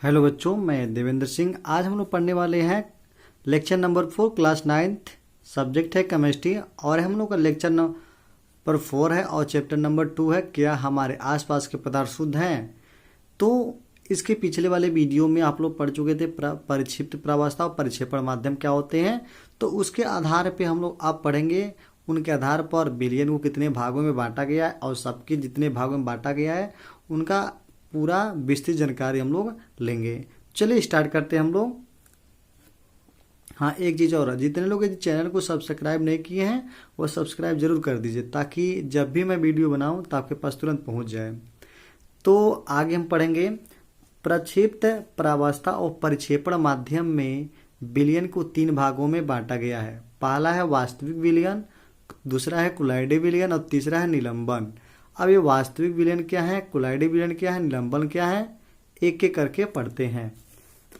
Hello बच्चों, मैं देवेंद्र सिंह। आज हम लोग पढ़ने वाले हैं lecture number 4 class 9th। Subject है केमिस्ट्री और हम लोग का लेक्चर नंबर 4 है और चैप्टर नंबर 2 है क्या हमारे आसपास के पदार्थ शुद्ध हैं। तो इसके पिछले वाले वीडियो में आप लोग पढ़ चुके थे परिक्षिप्त प्रावस्था और परिक्षेपण माध्यम क्या होते हैं। तो उसके आधार पे हम लोग अब पढ़ेंगे। उनके आधार पर बिलियन को कितने भागों में बांटा गया है और सबके जितने भागों में बांटा गया है उनका पूरा विस्तृत जानकारी हम लोग लेंगे। चलिए स्टार्ट करते हैं हम लोग। हाँ, एक चीज़ और, जितने लोग इस चैनल को सब्सक्राइब नहीं किए हैं वो सब्सक्राइब जरूर कर दीजिए ताकि जब भी मैं वीडियो बनाऊं तो आपके पास तुरंत पहुंच जाए। तो आगे हम पढ़ेंगे प्रक्षिप्त प्रावस्था और परिक्षेपण माध्यम में विलयन को 3 भागों में बांटा गया है। पहला है वास्तविक विलयन, दूसरा है कुलाइडे विलयन और तीसरा है निलंबन। अब ये वास्तविक विलयन क्या है, कुलाइडे विलयन क्या है, निलंबन क्या है, एक एक करके पढ़ते हैं।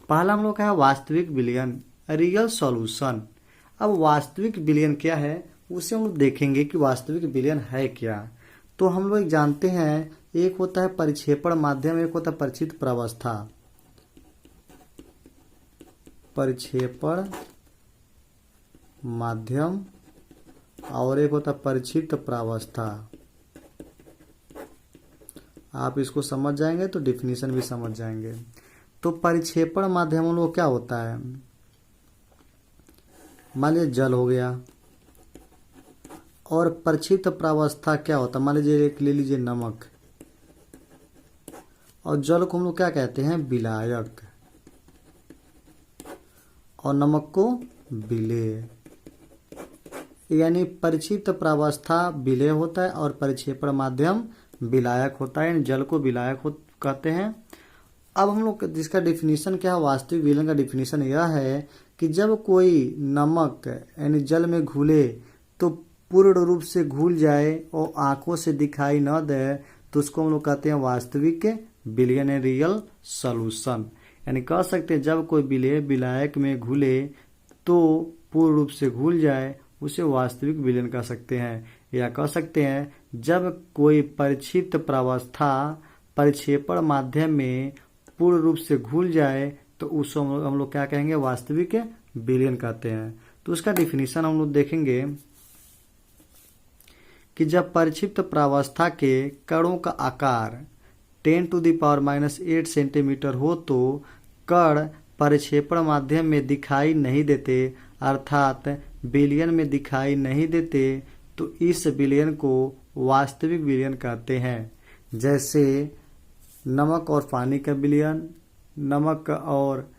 पहला हम लोग का है वास्तविक विलयन, रियल सॉल्यूशन। अब वास्तविक विलयन क्या है उसे हम लोग देखेंगे कि वास्तविक विलयन है क्या। तो हम लोग जानते हैं एक होता है परिक्षेपण माध्यम, एक होता है परिक्षिप्त प्रावस्था। परिक्षेपण माध्यम और एक होता है परिक्षिप्त प्रावस्था। आप इसको समझ जाएंगे तो डिफिनीशन भी समझ जाएंगे। तो परिक्षेपण माध्यम हम लोग क्या होता है, मान लीजिए जल हो गया। और परिक्षिप्त प्रावस्था क्या होता है, मान लीजिए एक ले लीजिए नमक, और जल को हम लोग क्या कहते हैं, विलायक, और नमक को विलेय। यानी परिक्षिप्त प्रावस्था विलेय होता है और परिक्षेपण माध्यम विलायक होता है, यानी जल को विलायक कहते हैं। अब हम लोग जिसका डिफिनीशन क्या है, वास्तविक विलयन का डिफिनीशन यह है कि जब कोई नमक यानी जल में घुले तो पूर्ण रूप से घुल जाए और आंखों से दिखाई न दे तो उसको हम लोग कहते हैं वास्तविक विलयन, रियल सॉल्यूशन। यानी कह सकते हैं जब कोई विलेय विलायक में घुले तो पूर्ण रूप से घुल जाए उसे वास्तविक विलयन कह सकते हैं। या कह सकते हैं जब कोई परिक्षिप्त प्रावस्था परिक्षेपण माध्यम में पूर्ण रूप से घुल जाए तो उसको हम लोग क्या कहेंगे, वास्तविक विलयन कहते हैं। तो उसका डिफिनीशन हम लोग देखेंगे कि जब परिक्षिप्त प्रावस्था के कणों का आकार 10⁻⁻8 सेंटीमीटर हो तो कण परिक्षेपण माध्यम में दिखाई नहीं देते, अर्थात विलयन में दिखाई नहीं देते, तो इस विलयन को वास्तविक विलयन कहते हैं। जैसे नमक और पानी का विलयन, नमक और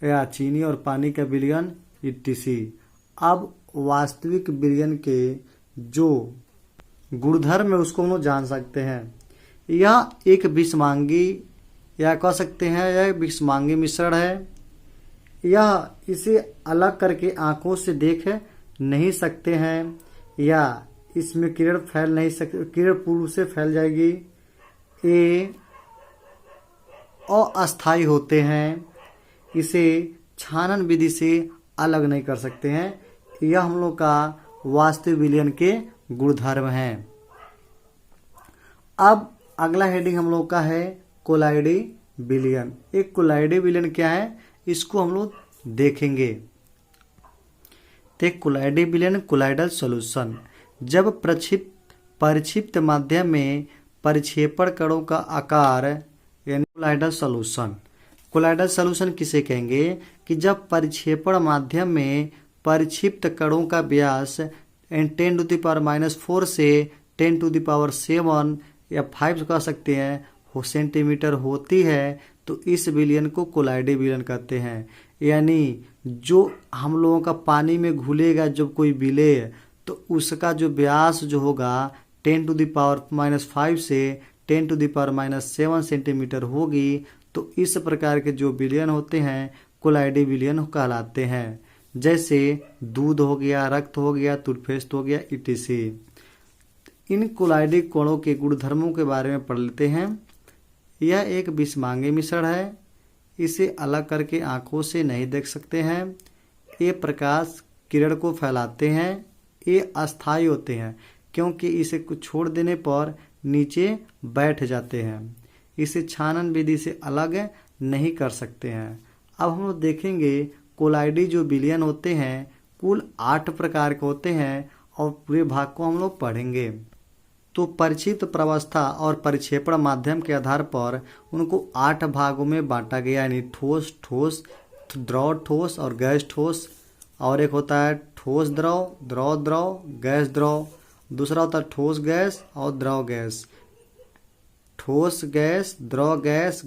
या चीनी और पानी का विलयन इत्यादि। अब वास्तविक विलयन के जो गुणधर्म है उसको हम लोग जान सकते हैं। यह एक विषमांगी या कह सकते हैं यह विषमांगी मिश्रण है। यह इसे अलग करके आंखों से देख नहीं सकते हैं या इसमें किरण फैल नहीं सकती, किरण पूर्व से फैल जाएगी। ये अस्थायी होते हैं, इसे छानन विधि से अलग नहीं कर सकते हैं। यह हम लोग का वास्तविक विलयन के गुणधर्म हैं। अब अगला हेडिंग हम लोग का है कोलाइडी विलयन। एक कोलाइडी विलयन क्या है इसको हम लोग देखेंगे। तो कोलाइडी विलयन, कोलाइडल सॉल्यूशन, जब परिक्षिप्त माध्यम में परिक्षेपण कणों का आकार यानी कोलाइडल सॉल्यूशन। कोलाइडल सॉल्यूशन किसे कहेंगे कि जब परिक्षेपण माध्यम में परिक्षिप्त कणों का व्यास 10⁻⁻4 से 10⁻7 या 5 कह सकते हैं सेंटीमीटर होती है तो इस विलयन को कोलाइडी विलयन कहते हैं। यानी जो हम लोगों का पानी में घुलेगा जब कोई विलेय तो उसका जो व्यास जो होगा 10⁻⁻5 से 10⁻⁻7 सेंटीमीटर होगी। तो इस प्रकार के जो विलयन होते हैं कोलाइडी विलयन कहलाते हैं। जैसे दूध हो गया, रक्त हो गया, टूथपेस्ट हो गया इत्यादि। इन कोलाइडी कणों के गुणधर्मों के बारे में पढ़ लेते हैं। यह एक विषमांगी मिश्रण है, इसे अलग करके आंखों से नहीं देख सकते हैं। ये प्रकाश किरण को फैलाते हैं। ये अस्थायी होते हैं क्योंकि इसे कुछ छोड़ देने पर नीचे बैठ जाते हैं। इसे छानन विधि से अलग नहीं कर सकते हैं। अब हम लोग देखेंगे कोलाइडी जो विलयन होते हैं कुल 8 प्रकार के होते हैं और पूरे भाग को हम लोग पढ़ेंगे। तो परिचित प्रावस्था और परिक्षेपण माध्यम के आधार पर उनको 8 भागों में बांटा गया, यानी ठोस ठोस, द्रव ठोस और गैस ठोस। और एक होता है ठोस द्रव, द्रव द्रव, गैस द्रव। दूसरा होता है ठोस गैस और द्रव गैस। ठोस गैस, द्रव गैस।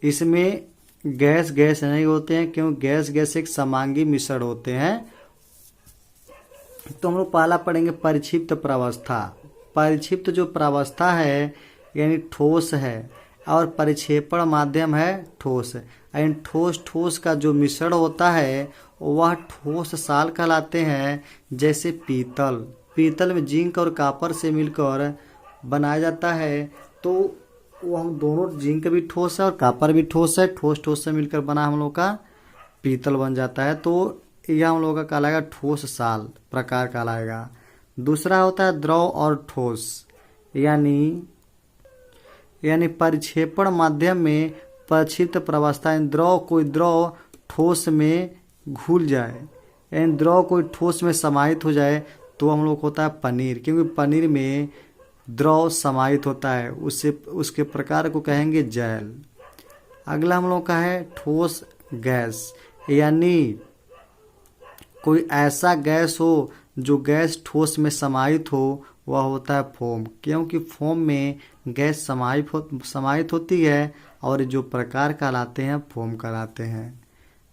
इसमें गैस गैस नहीं होते हैं, क्योंकि गैस गैस एक समांगी मिश्रण होते हैं। तो हम लोग पहला पढ़ेंगे परिक्षिप्त प्रावस्था। परिक्षिप्त जो प्रावस्था है यानी ठोस है और परिक्षेपण माध्यम है ठोस। यानी ठोस ठोस का जो मिश्रण होता है वह ठोस साल कहलाते हैं। जैसे पीतल, पीतल में जिंक और कॉपर से मिलकर बनाया जाता है, तो वो हम दोनों, जिंक भी ठोस है और कॉपर भी ठोस है, ठोस ठोस से मिलकर बना हम लोग का पीतल बन जाता है। तो यह हम लोग का कहलाएगा ठोस साल प्रकार कहलाएगा। दूसरा होता है द्रव और ठोस, यानी परिक्षेपण माध्यम में परिक्षिप्त प्रावस्था। द्रव, कोई द्रव ठोस में घुल जाए, यानी द्रव कोई ठोस में समाहित हो जाए तो हम लोग होता है पनीर, क्योंकि पनीर में द्रव समाहित होता है, उससे उसके प्रकार को कहेंगे जैल। अगला हम लोग का है ठोस गैस, यानी कोई ऐसा गैस हो जो गैस ठोस में समाहित हो, वह होता है फोम, क्योंकि फोम में गैस समाहित होती है और जो प्रकार कहलाते हैं फोम कहलाते हैं।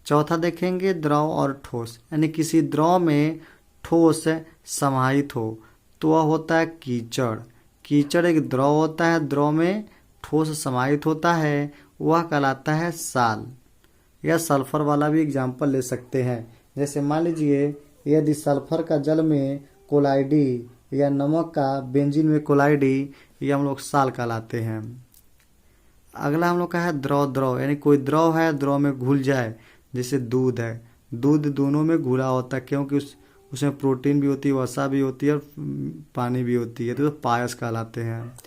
चौथा देखेंगे द्रव और ठोस, यानी किसी द्रव में ठोस समाहित हो तो वह होता है कीचड़। कीचड़ एक द्रव होता है, द्रव में ठोस समाहित होता है, वह कहलाता है साल। या सल्फर वाला भी एग्जाम्पल ले सकते हैं। जैसे मान लीजिए यदि सल्फर का जल में कोलाइडी या नमक का बेंजीन में कोलाइडी, ये हम लोग साल कहलाते हैं। अगला हम लोग का है द्रव द्रव, यानी कोई द्रव है द्रव में घुल जाए, जैसे दूध है, दूध दोनों में घुला होता है, क्योंकि उसमें प्रोटीन भी होती है, वसा भी होती है और पानी भी होती है, तो पायस कहलाते हैं।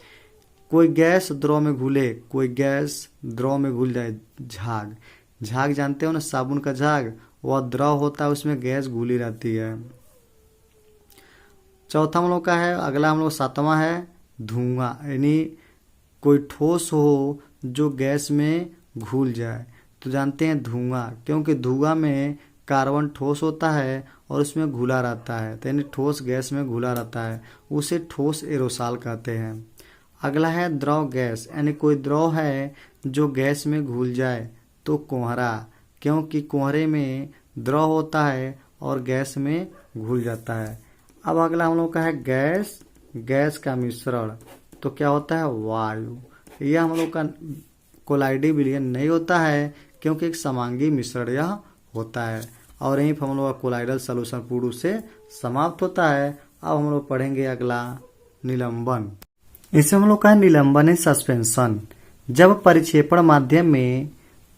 कोई गैस द्रव में घुले, कोई गैस द्रव में घुल जाए, झाग, झाग जानते हो ना, साबुन का झाग, वह द्रव होता है, उसमें गैस घुली रहती है। चौथा हम लोग का है, अगला हम लोग 7वां है धुआं, यानी कोई ठोस हो जो गैस में घुल जाए, तो जानते हैं धुआं, क्योंकि धुआं में कार्बन ठोस होता है और उसमें घुला रहता है, तो यानी ठोस गैस में घुला रहता है, उसे ठोस एरोसॉल कहते हैं। अगला है द्रव गैस, यानी कोई द्रव है जो गैस में घुल जाए, तो कोहरा, क्योंकि कोहरे में द्रव होता है और गैस में घुल जाता है। अब अगला हम लोग का है गैस, गैस का मिश्रण, तो क्या होता है वायु। यह हम लोग का कोलाइडी विलयन नहीं होता है, क्योंकि एक समांगी मिश्रण यह होता है। और यहीं पर हम लोग का कोलाइडल सॉल्यूशन पूर्ण रूप से समाप्त होता है। अब हम लोग पढ़ेंगे अगला निलंबन। इसे हम लोग का निलंबन है सस्पेंशन। जब परिक्षेपण माध्यम में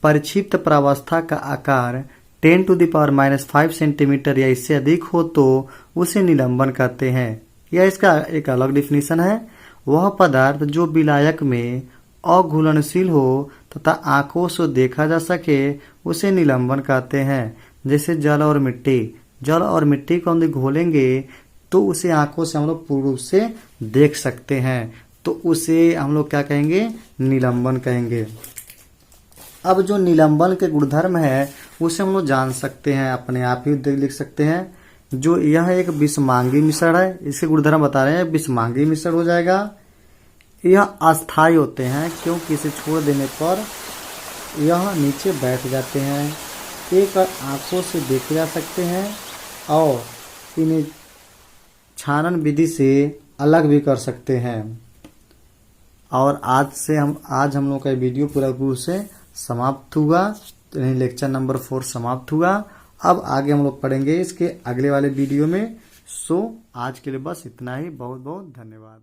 परिक्षिप्त प्रावस्था का आकार 10⁻⁻5 सेंटीमीटर या इससे अधिक हो तो उसे निलंबन कहते हैं। यह इसका एक अलग डिफिनीशन है। वह पदार्थ जो विलायक में अघुलनशील हो तथा आंखों से देखा जा सके उसे निलंबन कहते हैं। जैसे जल और मिट्टी, जल और मिट्टी को हम घोलेंगे तो उसे आंखों से हम लोग पूर्ण रूप से देख सकते हैं, तो उसे हम लोग क्या कहेंगे, निलंबन कहेंगे। अब जो निलंबन के गुणधर्म है उसे हम लोग जान सकते हैं, अपने आप ही लिख सकते हैं। जो यह एक विषमांगी मिश्रण है, इसके गुणधर्म बता रहे हैं, विषमांगी मिश्रण हो जाएगा। यह अस्थायी होते हैं, क्योंकि इसे छोड़ देने पर यह नीचे बैठ जाते हैं। एक आंखों से देखे जा सकते हैं और इन्हें छानन विधि से अलग भी कर सकते हैं। और आज हम लोग का वीडियो पूरा रूप से समाप्त हुआ, यानी लेक्चर नंबर 4 समाप्त हुआ। अब आगे हम लोग पढ़ेंगे इसके अगले वाले वीडियो में। सो आज के लिए बस इतना ही। बहुत बहुत धन्यवाद।